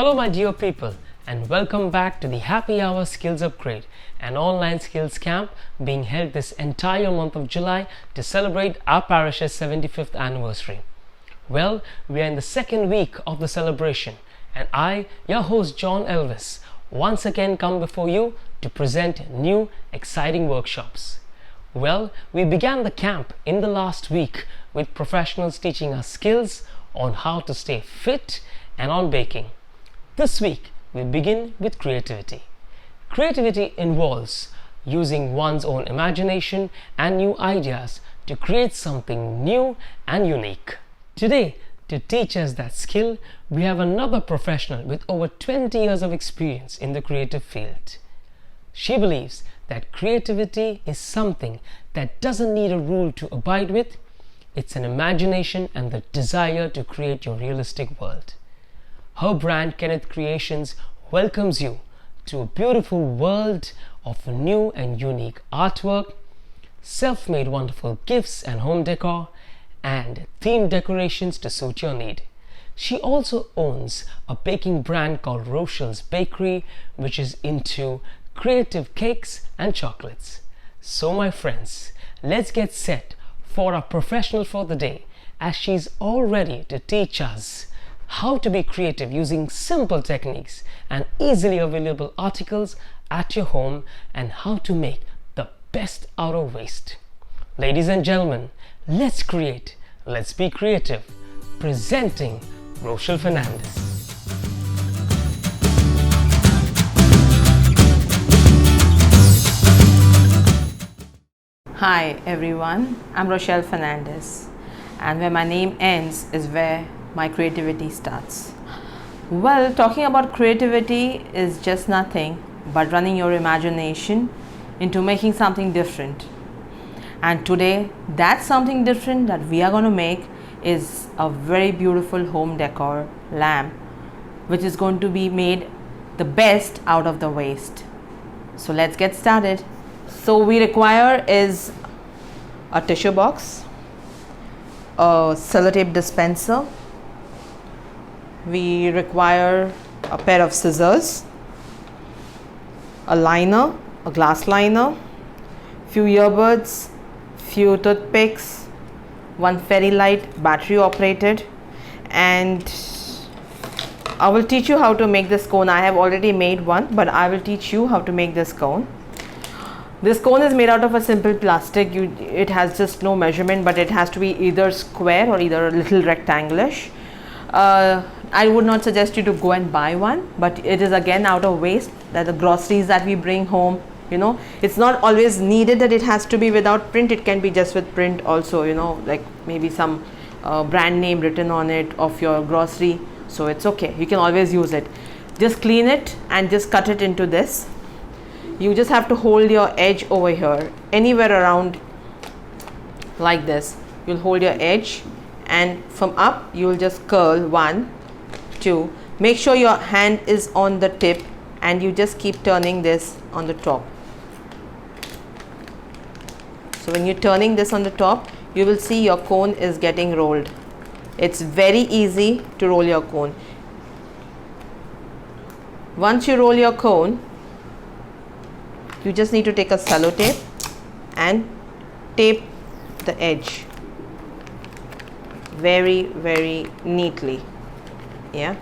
Hello my dear people, and welcome back to the Happy Hour Skills Upgrade, an online skills camp being held this entire month of July to celebrate our parish's 75th anniversary. Well, we are in the second week of the celebration, and I, your host John Elvis, once again come before you to present new exciting workshops. Well, we began the camp in the last week with professionals teaching us skills on how to stay fit and on baking. This week, we begin with creativity. Creativity involves using one's own imagination and new ideas to create something new and unique. Today, to teach us that skill, we have another professional with over 20 years of experience in the creative field. She believes that creativity is something that doesn't need a rule to abide with. It's an imagination and the desire to create your realistic world. Her brand Keneith Creations welcomes you to a beautiful world of new and unique artwork, self-made wonderful gifts and home decor, and themed decorations to suit your need. She also owns a baking brand called Rochelle's Bakery, which is into creative cakes and chocolates. So my friends, let's get set for our professional for the day, as she's all ready to teach us how to be creative using simple techniques and easily available articles at your home, and how to make the best out of waste. Ladies and gentlemen, let's create, let's be creative. Presenting Rochelle Fernandes. Hi everyone, I'm Rochelle Fernandes, and where my name ends is where my creativity starts. Well, talking about creativity is just nothing but running your imagination into making something different. And today, that something different that we are going to make is a very beautiful home decor lamp, which is going to be made the best out of the waste. So let's get started. So we require is a tissue box, a sellotape dispenser. We require a pair of scissors, a liner, a glass liner, few earbuds, few toothpicks, one fairy light battery operated, and I will teach you how to make this cone. I have already made one, but I will teach you how to make this cone. This cone is made out of a simple plastic. It has just no measurement, but it has to be either square or either a little rectangleish. I would not suggest you to go and buy one, but it is again out of waste, that the groceries that we bring home, it's not always needed that it has to be without print. It can be just with print also, like maybe some brand name written on it of your grocery. So it's okay, you can always use it. Just clean it and just cut it into this. You just have to hold your edge over here, anywhere around like this. You'll hold your edge, and from up you will just curl 1, 2. Make sure your hand is on the tip, and you just keep turning this on the top. So when you're turning this on the top, you will see your cone is getting rolled. It's very easy to roll your cone. Once you roll your cone, you just need to take a sellotape and tape the edge very, very neatly. Yeah.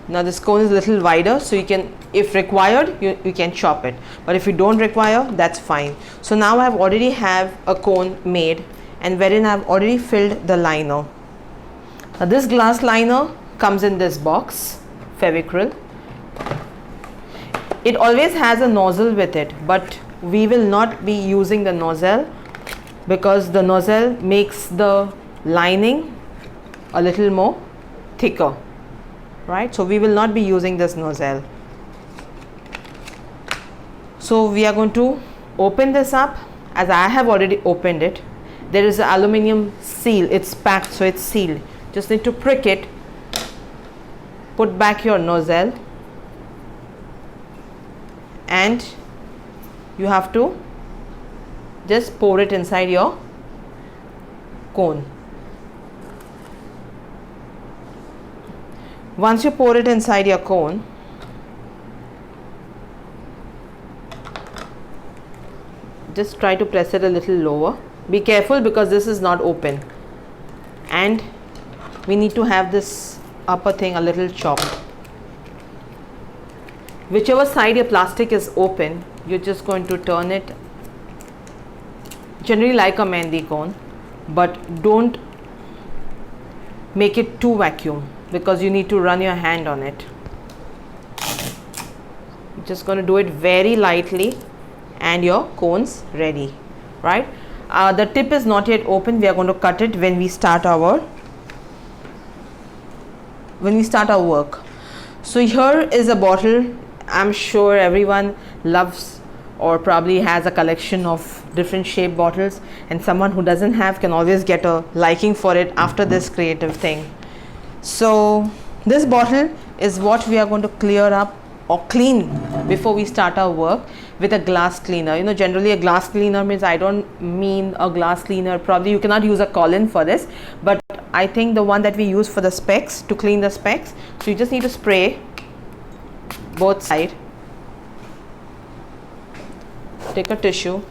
Now this cone is a little wider, so you can, if required, you can chop it. But if you don't require, that's fine. So now I have already have a cone made, and wherein I have already filled the liner. Now this glass liner comes in this box, Fevicryl. It always has a nozzle with it, but we will not be using the nozzle because the nozzle makes the lining a little more thicker, right? So we will not be using this nozzle. So we are going to open this up. As I have already opened it, there is an aluminum seal. It's packed, so it's sealed. Just need to prick it, put back your nozzle, and you have to just pour it inside your cone. Once you pour it inside your cone, just try to press it a little lower. Be careful because this is not open, and we need to have this upper thing a little chopped. Whichever side your plastic is open, you're just going to turn it generally like a mehndi cone, but don't make it too vacuum because you need to run your hand on it. You're just going to do it very lightly and your cone's ready, right? The tip is not yet open. We are going to cut it when we start our work. So here is a bottle. I'm sure everyone loves or probably has a collection of different shape bottles, and someone who doesn't have can always get a liking for it after this creative thing. So this bottle is what we are going to clear up or clean before we start our work with a glass cleaner. You know, generally a glass cleaner means, I don't mean a glass cleaner, probably you cannot use a column for this, but I think the one that we use for the specs, to clean the specs. So you just need to spray both sides. Take a tissue,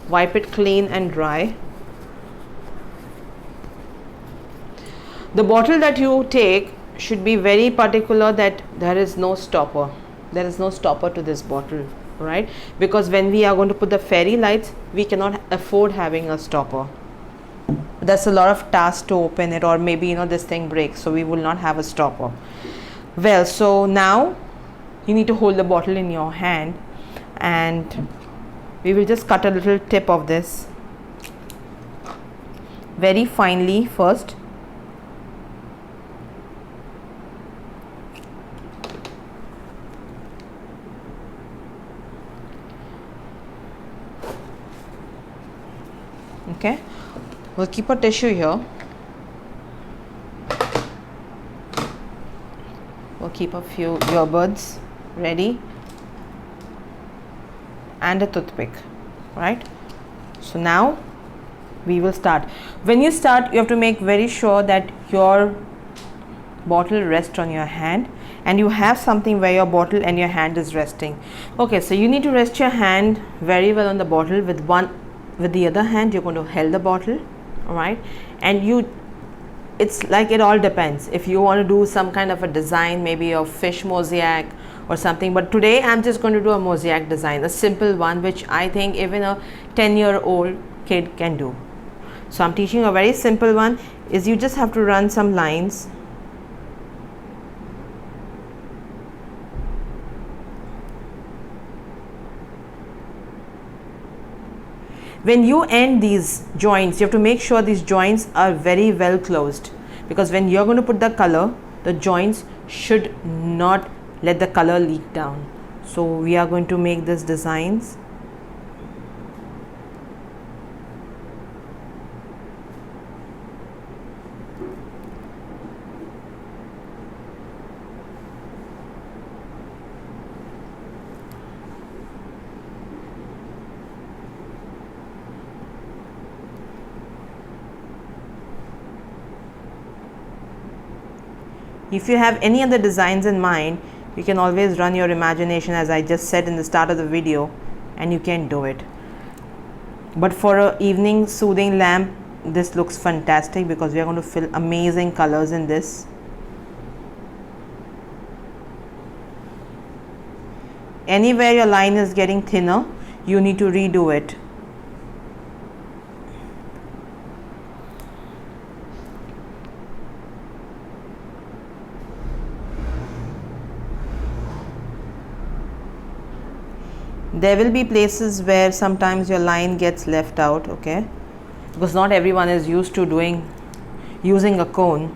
wipe it clean and dry. The bottle that you take should be very particular that there is no stopper. There is no stopper to this bottle, right? Because when we are going to put the fairy lights, we cannot afford having a stopper. That's a lot of task to open it, or maybe, you know, this thing breaks, so we will not have a stopper. Well, so now you need to hold the bottle in your hand, and we will just cut a little tip of this very finely first. Okay, we'll keep a tissue here. We'll keep a few earbuds ready and a toothpick, right? So now we will start. When you start, you have to make very sure that your bottle rests on your hand and you have something where your bottle and your hand is resting. Okay, so you need to rest your hand very well on the bottle. With the other hand, you're going to hold the bottle, all right? And it's like, it all depends. If you want to do some kind of a design, maybe a fish mosaic or something, but today I'm just going to do a mosaic design, a simple one, which I think even a 10-year-old kid can do. So I'm teaching a very simple one. Is you just have to run some lines. When you end these joints, you have to make sure these joints are very well closed, because when you're going to put the color, the joints should not let the color leak down. So we are going to make these designs. If you have any other designs in mind, you can always run your imagination, as I just said in the start of the video, and you can do it. But for an evening soothing lamp, this looks fantastic because we are going to fill amazing colors in this. Anywhere your line is getting thinner, you need to redo it. There will be places where sometimes your line gets left out, okay, because not everyone is used to using a cone.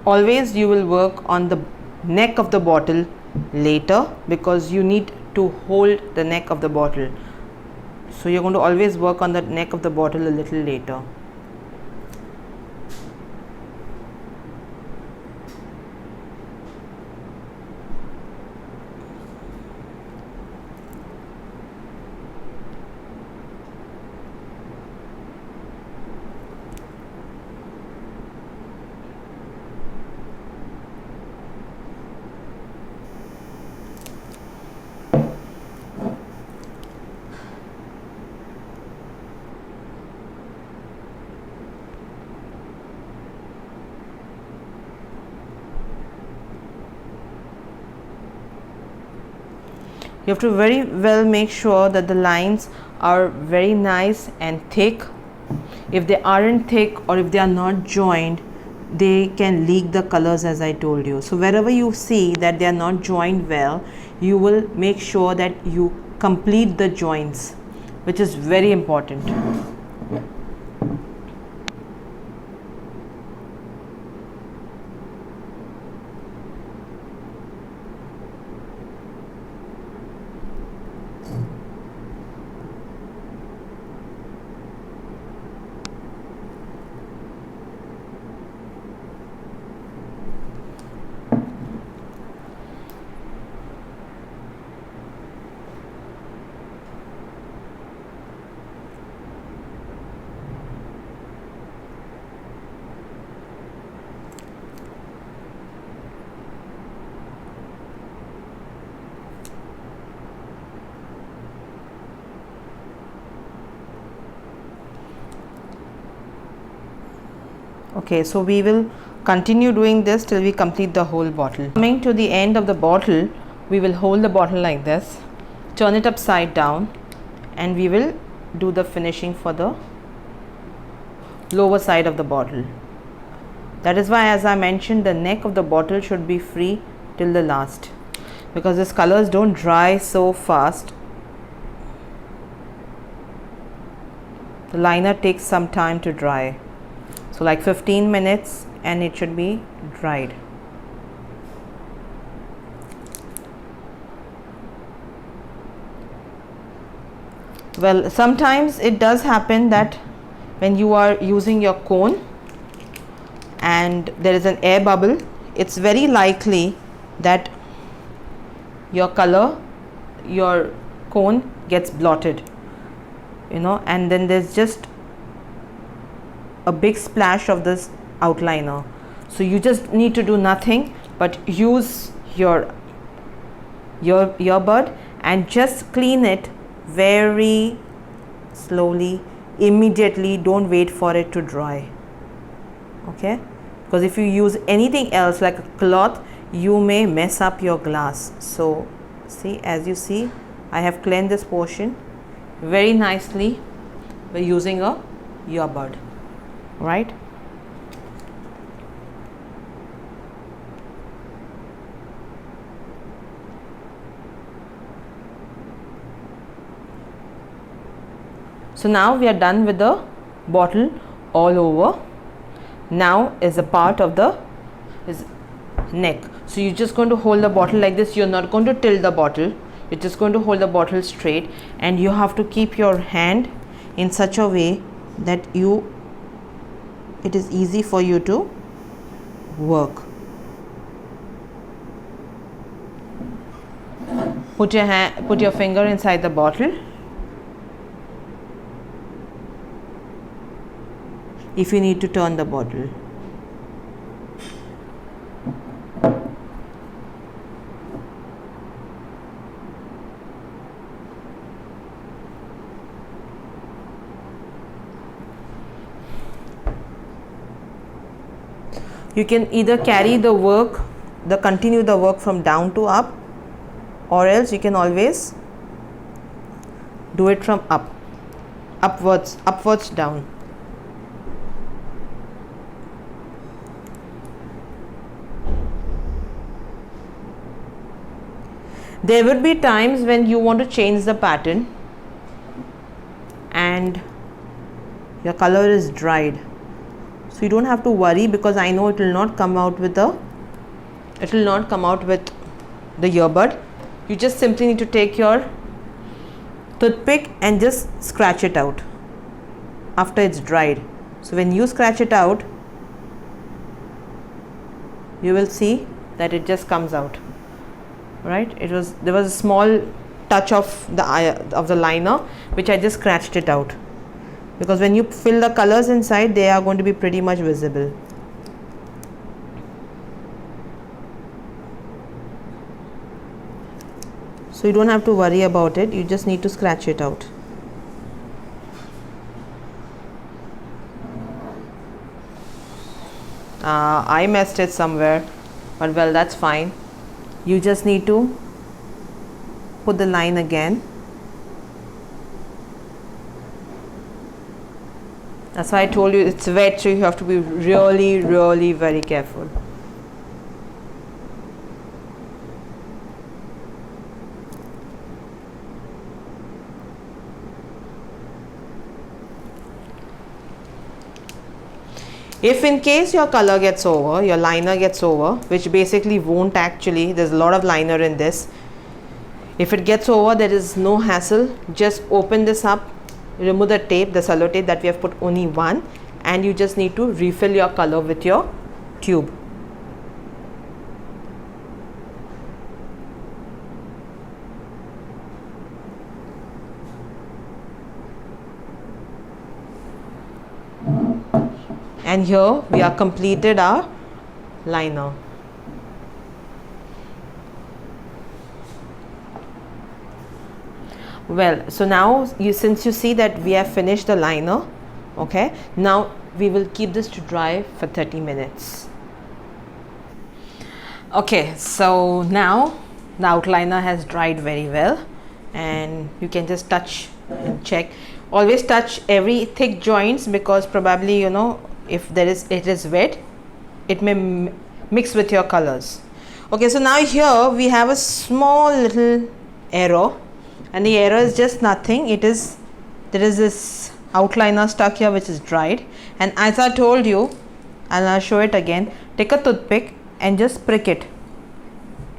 Always you will work on the neck of the bottle later, because you need to hold the neck of the bottle. So you're going to always work on the neck of the bottle a little later. You have to very well make sure that the lines are very nice and thick. If they aren't thick or if they are not joined, they can leak the colors, as I told you. So wherever you see that they are not joined well, you will make sure that you complete the joints, which is very important. Okay, so we will continue doing this till we complete the whole bottle. Coming to the end of the bottle, we will hold the bottle like this, turn it upside down, and we will do the finishing for the lower side of the bottle. That is why, as I mentioned, the neck of the bottle should be free till the last, because these colors don't dry so fast. The liner takes some time to dry. So like 15 minutes and it should be dried. Well, sometimes it does happen that when you are using your cone and there is an air bubble, it's very likely that your color, your cone gets blotted, you know, and then there's just a big splash of this outliner. So you just need to do nothing but use your earbud and just clean it very slowly, immediately. Don't wait for it to dry. Okay, because if you use anything else like a cloth, you may mess up your glass. So see, as you see, I have cleaned this portion very nicely by using a earbud. Right? So now we are done with the bottle all over. Now is a part of the neck. So you're just going to hold the bottle like this. You're not going to tilt the bottle. You're just going to hold the bottle straight, and you have to keep your hand in such a way that it is easy for you to work. Put your finger inside the bottle. If you need to turn the bottle. You can either carry the work, continue the work from down to up, or else you can always do it from upwards down. There would be times when you want to change the pattern and your color is dried. So you don't have to worry, because I know it will not come out with the earbud. You just simply need to take your toothpick and just scratch it out after it's dried. So when you scratch it out, you will see that it just comes out, right? There was a small touch of the liner which I just scratched it out, because when you fill the colors inside, they are going to be pretty much visible. So you don't have to worry about it, you just need to scratch it out. I messed it somewhere, but well, that's fine. You just need to put the line again. That's why I told you it's wet, so you have to be really very careful. If in case your color gets over, your liner gets over, which basically won't actually, there's a lot of liner in this. If it gets over, there is no hassle. Just open this up, remove the tape, the cello tape that we have put only one, and you just need to refill your color with your tube. And here we are completed our liner. Well, so now since you see that we have finished the liner, okay, now we will keep this to dry for 30 minutes. Okay, so now the outliner has dried very well, and you can just touch and check. Always touch every thick joints, because probably, you know, if it is wet, it may mix with your colors. Okay, so now here we have a small little error, and the error is just nothing. There is this outliner stuck here which is dried, and as I told you, and I'll show it again, take a toothpick and just prick it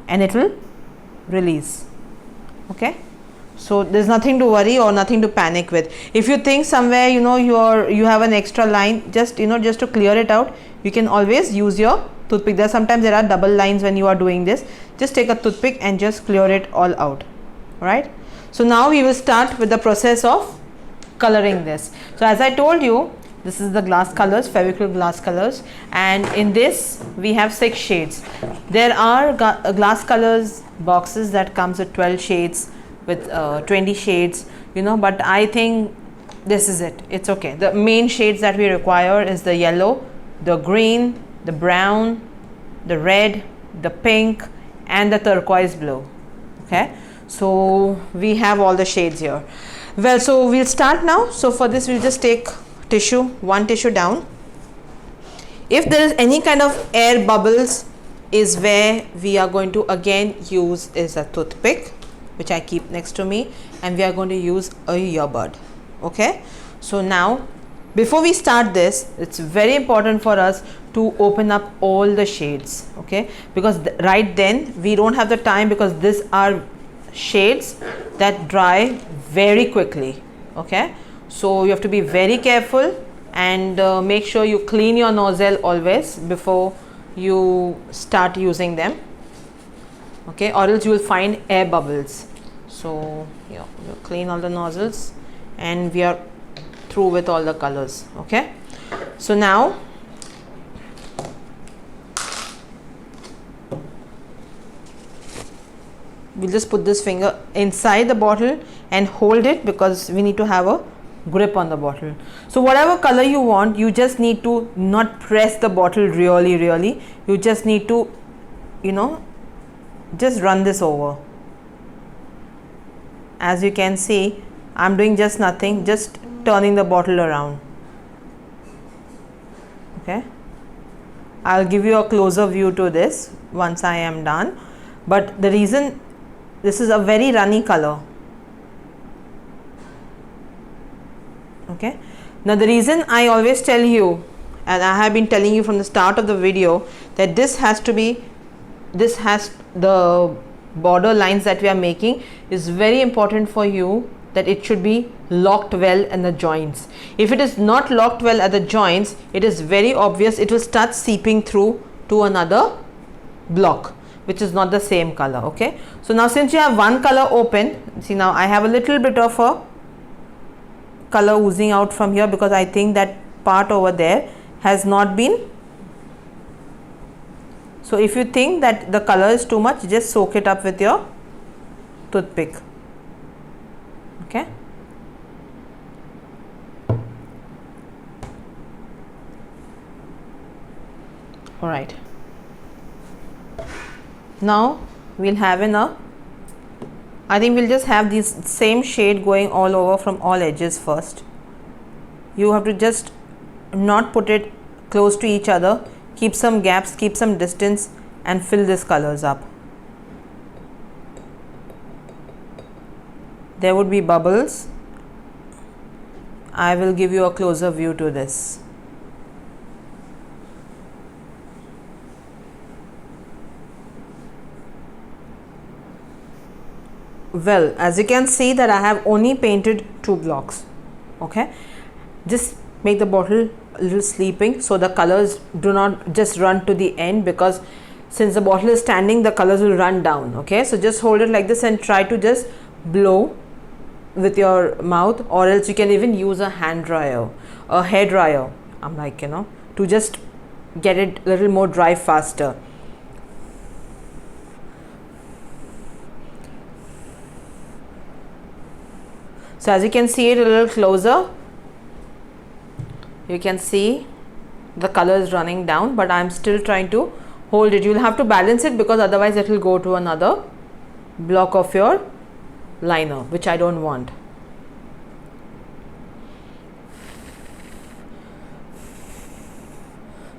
and it will release. Okay, so there's nothing to worry or nothing to panic with. If you think somewhere, you know, you have an extra line, just, you know, just to clear it out, you can always use your toothpick. Sometimes there are double lines when you are doing this. Just take a toothpick and just clear it all out. Right? So now we will start with the process of coloring this. So as I told you, this is the glass colors, Fevicryl glass colors, and in this we have 6 shades. There are glass colors boxes that comes with 12 shades, with 20 shades, you know, but I think this is it. It's okay. The main shades that we require is the yellow, the green, the brown, the red, the pink, and the turquoise blue. Okay, so we have all the shades here. Well, so we'll start now. So for this, we'll just take one tissue down. If there is any kind of air bubbles, is where we are going to again use is a toothpick, which I keep next to me, and we are going to use a earbud. Okay, so now before we start this, it's very important for us to open up all the shades. Okay, because right then we don't have the time, because these are shades that dry very quickly. Okay, so you have to be very careful, and make sure you clean your nozzle always before you start using them. Okay, or else you will find air bubbles. So yeah, we'll clean all the nozzles, and we are through with all the colors. Okay, so now we'll just put this finger inside the bottle and hold it, because we need to have a grip on the bottle. So whatever color you want, you just need to not press the bottle really. You just need to, you know, just run this over. As you can see, I'm doing just nothing, just turning the bottle around. Okay, I'll give you a closer view to this once I am done. But the reason, this is a very runny color. Okay, now the reason I always tell you, and I have been telling you from the start of the video, that this has the border lines that we are making is very important for you that it should be locked well in the joints. If it is not locked well at the joints, it is very obvious it will start seeping through to another block which is not the same color. Okay, so now since you have one color open, see now I have a little bit of a color oozing out from here because I think that part over there has not been. So if you think that the color is too much, just soak it up with your toothpick. Okay, all right, now we'll have I think we'll just have this same shade going all over from all edges first. You have to just not put it close to each other, keep some gaps, keep some distance, and fill these colors up. There would be bubbles. I will give you a closer view to this. Well, as you can see that I have only painted 2 blocks. Okay, just make the bottle a little sleeping so the colors do not just run to the end, because since the bottle is standing, the colors will run down. Okay, so just hold it like this and try to just blow with your mouth, or else you can even use a hand dryer, a hair dryer, I'm like, you know, to just get it a little more dry faster. So as you can see it a little closer, you can see the color is running down, but I'm still trying to hold it. You'll have to balance it because otherwise it will go to another block of your liner, which I don't want.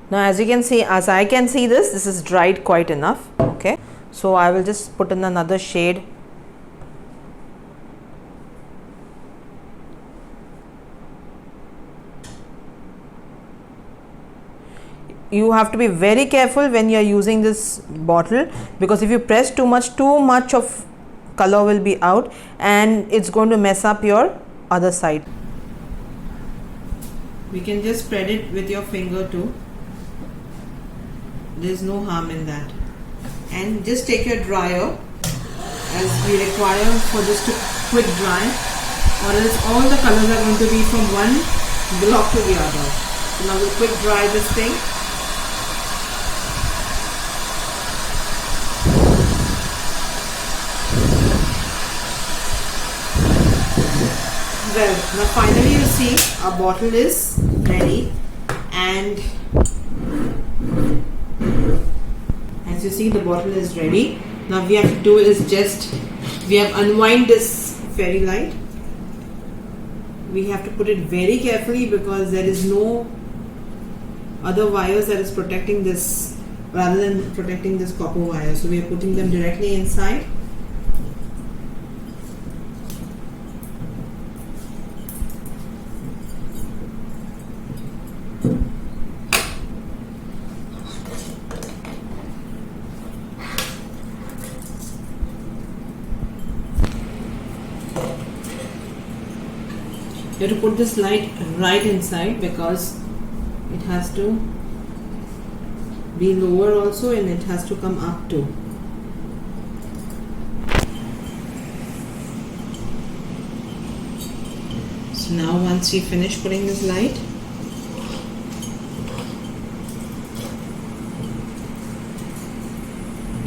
Now as you can see, as I can see this is dried quite enough. Okay, so I will just put in another shade. You have to be very careful when you are using this bottle, because if you press too much of color will be out and it's going to mess up your other side. We can just spread it with your finger too. There's no harm in that. And just take your dryer, as we require for this to quick dry, or else all the colors are going to be from one block to the other. So now we'll quick dry this thing. Well, now finally you see our bottle is ready, and as you see the bottle is ready. Now we have to do is we have unwind this fairy light. We have to put it very carefully because there is no other wires that is protecting this, rather than protecting this copper wire. So we are putting them directly inside. You have to put this light right inside because it has to be lower also, and it has to come up too. So now once we finish putting this light,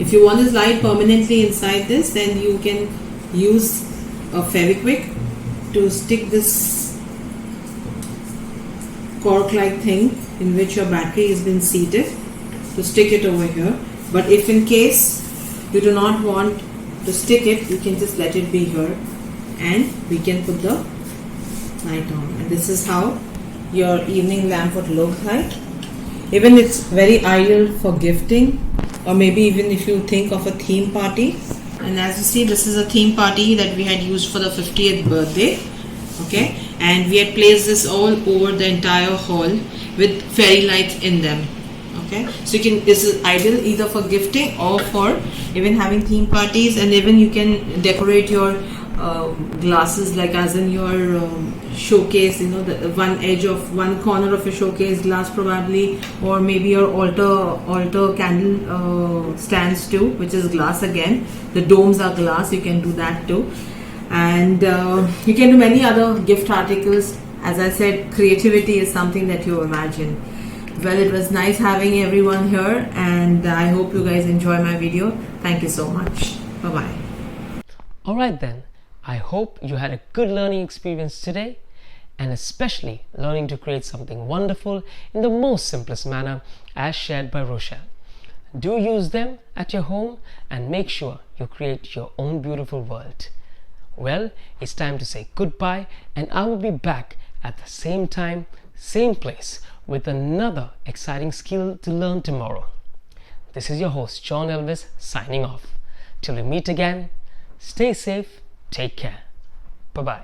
if you want this light permanently inside this, then you can use a Fevikwik to stick this cork like thing in which your battery has been seated, to stick it over here. But if in case you do not want to stick it, you can just let it be here and we can put the light on. And this is how your evening lamp would look like. Even it's very ideal for gifting, or maybe even if you think of a theme party. And as you see, this is a theme party that we had used for the 50th birthday. Okay, and we had placed this all over the entire hall with fairy lights in them. Okay, so you can, this is ideal either for gifting or for even having theme parties, and even you can decorate your glasses, like as in your showcase, the one edge of one corner of your showcase glass probably, or maybe your altar candle stands too, which is glass again. The domes are glass, you can do that too. And you can do many other gift articles. As I said, creativity is something that you imagine. Well, it was nice having everyone here, and I hope you guys enjoy my video. Thank you so much. Bye bye. Alright then, I hope you had a good learning experience today, and especially learning to create something wonderful in the most simplest manner as shared by Rochelle. Do use them at your home and make sure you create your own beautiful world. Well, it's time to say goodbye, and I will be back at the same time, same place with another exciting skill to learn tomorrow. This is your host John Elvis signing off. Till we meet again, stay safe, take care. Bye-bye.